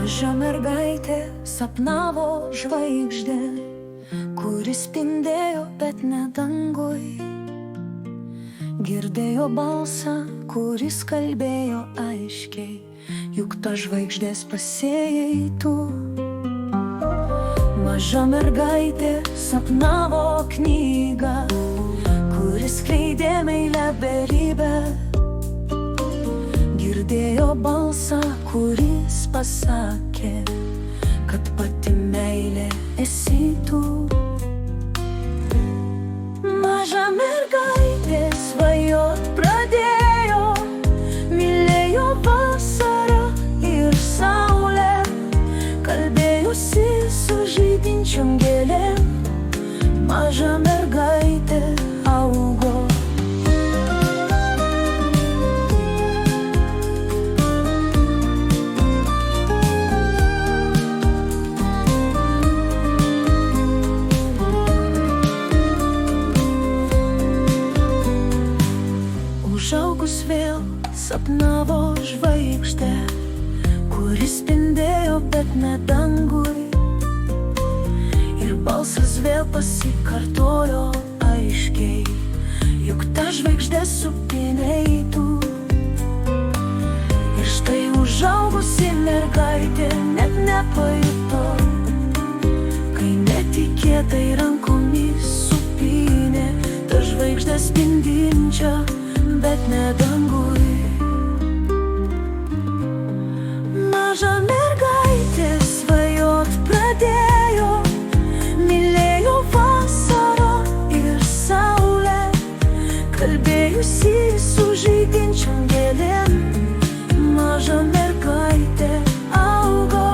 Maža mergaitė sapnavo žvaigždę, kuris spindėjo, bet ne dangui. Girdėjo balsą, kuris kalbėjo aiškiai, juk ta žvaigždės pasėjai tu. Maža mergaitė sapnavo knygą, kuris skleidė meilę beribę. Girdėjo balsą, kuris pasakė, kad pati meilė esi tu. Maža mergaitė svajot pradėjo, mylėjo vasarą ir saulę, kalbėjusi su žydinčiom gėlėm. Maža mergaitė augo. Užaugus vėl sapnavo žvaigždę, kuris spindėjo, bet ne dangui. Ir balsas vėl pasikartojo aiškiai, juk ta žvaigždė supynei tu. Ir štai užaugusi mergaitė net nepajuto, kai netikėtai rankomis supynė ta žvaigždė spindinčia, bet ne dangui. Maža mergaitė svajot pradėjo, mylėjo vasarą ir saulę, kalbėjusi su žydinčiom gėlėm. Maža mergaitė augo.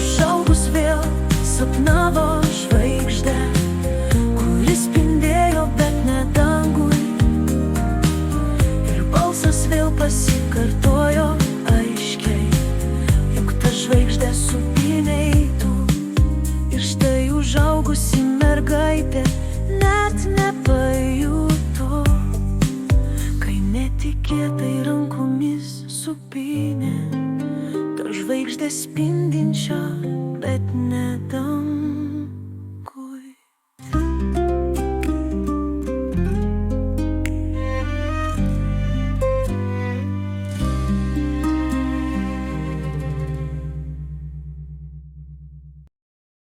Užaugus vėl sapnavo žvaigždę, kuris spindėjo, bet ne dangui. Vėl pasikartojo aiškiai, juk ta žvaigždė supynei tu. Ir štai užaugusi mergaitė net nepajuto, kai netikėtai rankomis supynė ta žvaigždė spindinčia, bet ne dangui.